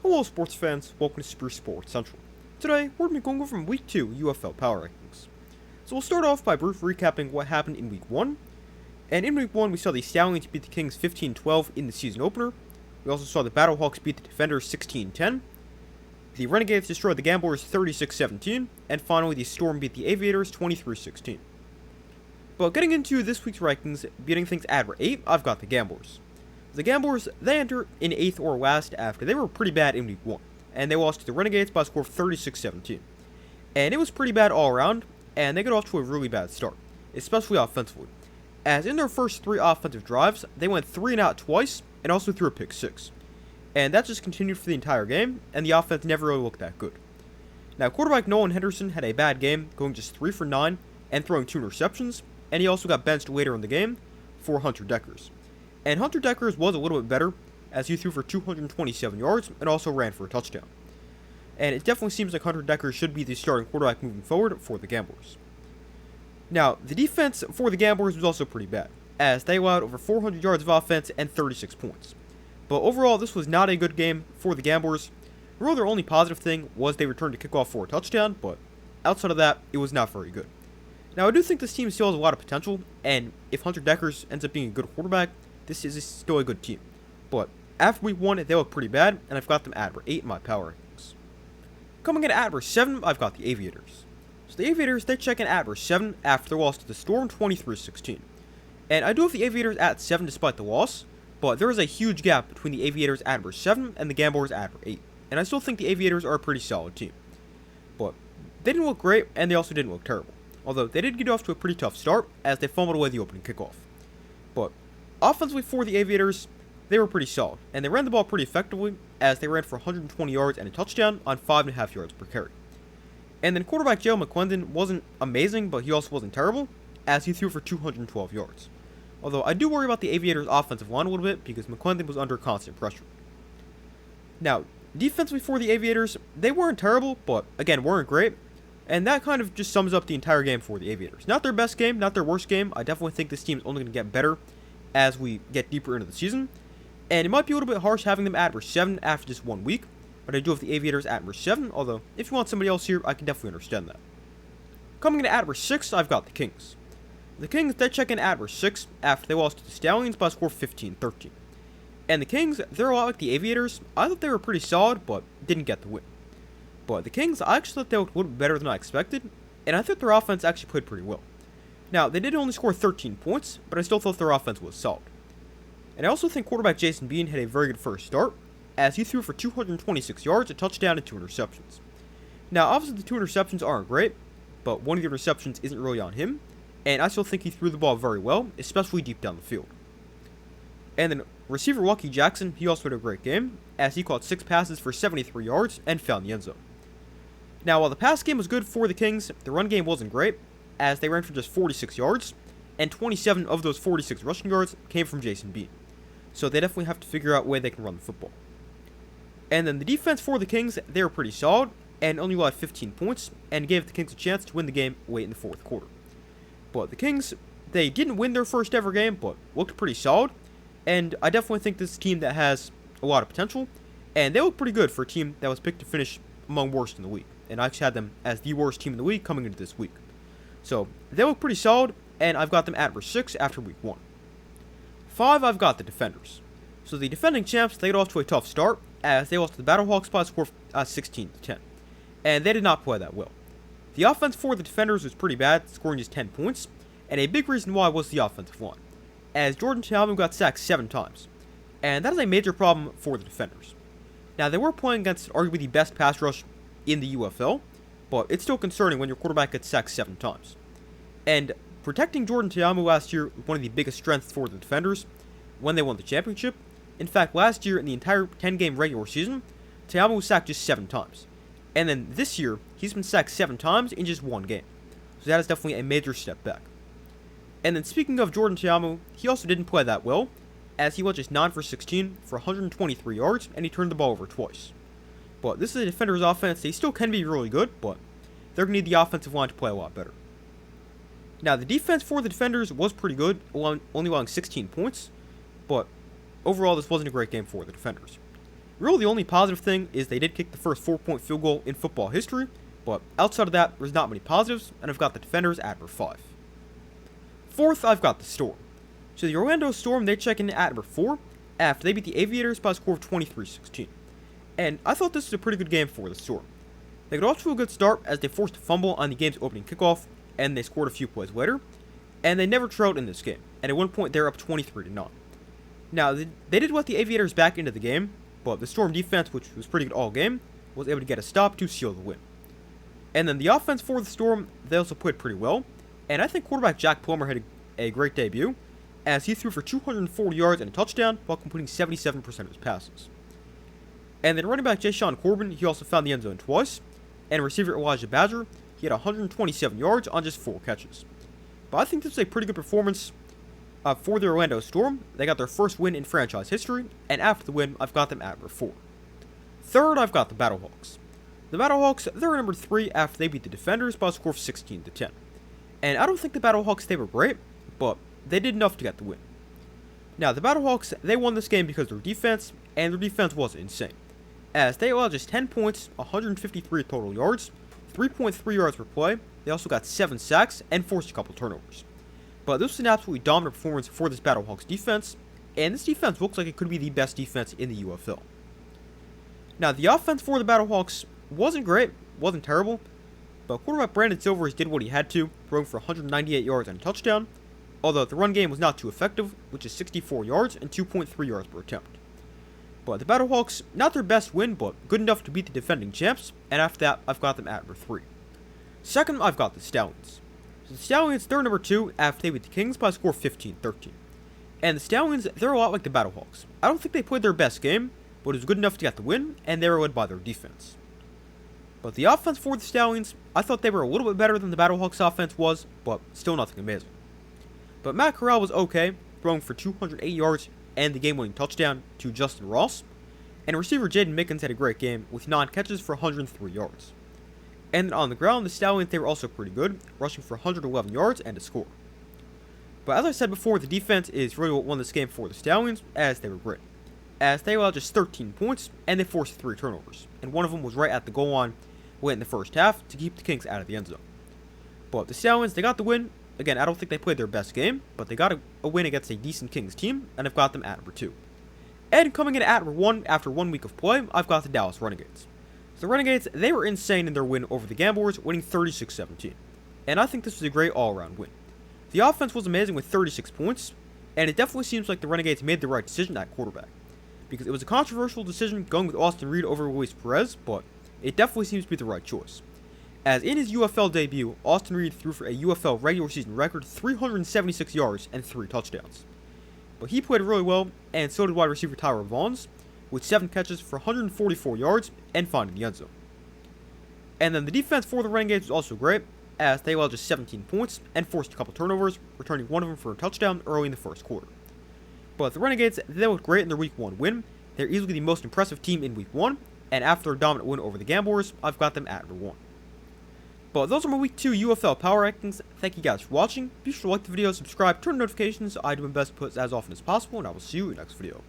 Hello sports fans, welcome to Super Sports Central. Today, we're going to be going over Week 2 UFL Power Rankings. So we'll start off by briefly recapping what happened in Week 1. And in Week 1, we saw the Stallions beat the Kings 15-12 in the season opener. We also saw the Battlehawks beat the Defenders 16-10. The Renegades destroyed the Gamblers 36-17. And finally, the Storm beat the Aviators 23-16. But getting into this week's rankings, beating things at 8, I've got the Gamblers. The Gamblers, they enter in 8th or last after they were pretty bad in Week 1, and they lost to the Renegades by a score of 36-17. And it was pretty bad all around, and they got off to a really bad start, especially offensively, as in their first 3 offensive drives, they went 3 and out twice, and also threw a pick 6. And that just continued for the entire game, and the offense never really looked that good. Now, quarterback Nolan Henderson had a bad game, going just 3 for 9, and throwing 2 interceptions, and he also got benched later in the game for Hunter Deckers. And Hunter Deckers was a little bit better, as he threw for 227 yards and also ran for a touchdown. And it definitely seems like Hunter Deckers should be the starting quarterback moving forward for the Gamblers. Now, the defense for the Gamblers was also pretty bad, as they allowed over 400 yards of offense and 36 points. But overall, this was not a good game for the Gamblers. Really, their only positive thing was they returned to kickoff for a touchdown, but outside of that, it was not very good. Now, I do think this team still has a lot of potential, and if Hunter Deckers ends up being a good quarterback, this is still a good team. But after Week 1, they look pretty bad, and I've got them at 8 in my power rankings. Coming in at 7, I've got the Aviators. So the Aviators, they check in at 7 after their loss to the Storm 23-16. And I do have the Aviators at 7 despite the loss, but there is a huge gap between the Aviators at 7 and the Gamblers at 8. And I still think the Aviators are a pretty solid team. But they didn't look great, and they also didn't look terrible. Although they did get off to a pretty tough start, as they fumbled away the opening kickoff. But offensively for the Aviators, they were pretty solid, and they ran the ball pretty effectively, as they ran for 120 yards and a touchdown on 5.5 yards per carry. And then quarterback Joe McClendon wasn't amazing, but he also wasn't terrible, as he threw for 212 yards. Although I do worry about the Aviators' offensive line a little bit, because McClendon was under constant pressure. Now, defensively for the Aviators, they weren't terrible, but again, weren't great, and that kind of just sums up the entire game for the Aviators. Not their best game, not their worst game. I definitely think this team is only going to get better as we get deeper into the season. And it might be a little bit harsh having them at 7 after just 1 week, but I do have the Aviators at 7, although if you want somebody else here, I can definitely understand that. Coming in at 6, I've got the Kings. The Kings, they check in at 6 after they lost to the Stallions by a score of 15-13. And the Kings, they're a lot like the Aviators. I thought they were pretty solid, but didn't get the win. But the Kings, I actually thought they looked a little bit better than I expected, and I thought their offense actually played pretty well. Now, they did only score 13 points, but I still thought their offense was solid. And I also think quarterback Jason Bean had a very good first start, as he threw for 226 yards, a touchdown, and 2 interceptions. Now, obviously the 2 interceptions aren't great, but one of the interceptions isn't really on him, and I still think he threw the ball very well, especially deep down the field. And then receiver Lucky Jackson, he also had a great game, as he caught 6 passes for 73 yards and found the end zone. Now, while the pass game was good for the Kings, the run game wasn't great, as they ran for just 46 yards, and 27 of those 46 rushing yards came from Jason Bean. So they definitely have to figure out a way they can run the football. And then the defense for the Kings, they were pretty solid, and only allowed 15 points, and gave the Kings a chance to win the game late in the 4th quarter. But the Kings, they didn't win their first ever game, but looked pretty solid, and I definitely think this is a team that has a lot of potential, and they look pretty good for a team that was picked to finish among worst in the league. And I actually had them as the worst team in the league coming into this week. So, they look pretty solid, and I've got them at 6 after Week 1. 5, I've got the Defenders. So the defending champs, they got off to a tough start, as they lost to the Battlehawks by a score of 16-10. And they did not play that well. The offense for the Defenders was pretty bad, scoring just 10 points, and a big reason why was the offensive line, as Jordan Ta'amu got sacked 7 times. And that is a major problem for the Defenders. Now, they were playing against arguably the best pass rush in the UFL, but it's still concerning when your quarterback gets sacked 7 times. And protecting Jordan Ta'amu last year was one of the biggest strengths for the Defenders when they won the championship. In fact, last year in the entire 10-game regular season, Ta'amu was sacked just 7 times. And then this year, he's been sacked 7 times in just 1 game. So that is definitely a major step back. And then speaking of Jordan Ta'amu, he also didn't play that well, as he was just 9 for 16 for 123 yards, and he turned the ball over twice. But this is a Defenders offense. They still can be really good, but they're going to need the offensive line to play a lot better. Now, the defense for the Defenders was pretty good, only allowing 16 points, but overall, this wasn't a great game for the Defenders. Really, the only positive thing is they did kick the first 4-point field goal in football history, but outside of that, there's not many positives, and I've got the Defenders at number 5. Fourth, I've got the Storm. So the Orlando Storm, they check in at number 4 after they beat the Aviators by a score of 23-16. And I thought this was a pretty good game for the Storm. They got off to a good start as they forced a fumble on the game's opening kickoff, and they scored a few plays later, and they never trailed in this game, and at one point they were up 23-9. Now, they did let the Aviators back into the game, but the Storm defense, which was pretty good all game, was able to get a stop to seal the win. And then the offense for the Storm, they also played pretty well, and I think quarterback Jack Plummer had a great debut, as he threw for 240 yards and a touchdown while completing 77% of his passes. And then running back Ja'Shawn Corbin, he also found the end zone twice, and receiver Elijah Badger, he had 127 yards on just 4 catches. But I think this is a pretty good performance for the Orlando Storm. They got their first win in franchise history, and after the win, I've got them at number 4. Third, I've got the Battlehawks. The Battlehawks, they're number 3 after they beat the Defenders by a score of 16-10. And I don't think the Battlehawks, they were great, but they did enough to get the win. Now, the Battlehawks, they won this game because of their defense, and their defense was insane, as they allowed just 10 points, 153 total yards, 3.3 yards per play. They also got 7 sacks and forced a couple turnovers. But this was an absolutely dominant performance for this Battlehawks defense, and this defense looks like it could be the best defense in the UFL. Now, the offense for the Battlehawks wasn't great, wasn't terrible, but quarterback Brandon Silvers did what he had to, throwing for 198 yards and a touchdown, although the run game was not too effective, which is 64 yards and 2.3 yards per attempt. But the Battlehawks, not their best win, but good enough to beat the defending champs, and after that, I've got them at number 3. Second, I've got the Stallions. So the Stallions, they're number 2 after they beat the Kings by a score of 15-13. And the Stallions, they're a lot like the Battlehawks. I don't think they played their best game, but it was good enough to get the win, and they were led by their defense. But the offense for the Stallions, I thought they were a little bit better than the Battlehawks offense was, but still nothing amazing. But Matt Corral was okay, throwing for 208 yards and the game-winning touchdown to Justin Ross, and receiver Jaden Mickens had a great game with 9 catches for 103 yards. And on the ground, the Stallions, they were also pretty good, rushing for 111 yards and a score. But as I said before, the defense is really what won this game for the Stallions, as they were great, as they allowed just 13 points, and they forced 3 turnovers, and one of them was right at the goal line late in the first half to keep the Kings out of the end zone. But the Stallions, they got the win. Again, I don't think they played their best game, but they got a win against a decent Kings team, and I've got them at number 2. And coming in at number 1 after 1 week of play, I've got the Dallas Renegades. So the Renegades, they were insane in their win over the Gamblers, winning 36-17. And I think this was a great all-around win. The offense was amazing with 36 points, and it definitely seems like the Renegades made the right decision at quarterback, because it was a controversial decision going with Austin Reed over Luis Perez, but it definitely seems to be the right choice. As in his UFL debut, Austin Reed threw for a UFL regular season record 376 yards and 3 touchdowns. But he played really well, and so did wide receiver Tyler Vaughns, with 7 catches for 144 yards and finding the end zone. And then the defense for the Renegades was also great, as they allowed just 17 points and forced a couple turnovers, returning one of them for a touchdown early in the first quarter. But the Renegades, they looked great in their Week 1 win. They're easily the most impressive team in Week 1, and after their dominant win over the Gamblers, I've got them at number 1. But those are my Week 2 UFL Power Rankings. Thank you guys for watching. Be sure to like the video, subscribe, turn on notifications. I do my best to put as often as possible, and I will see you in the next video.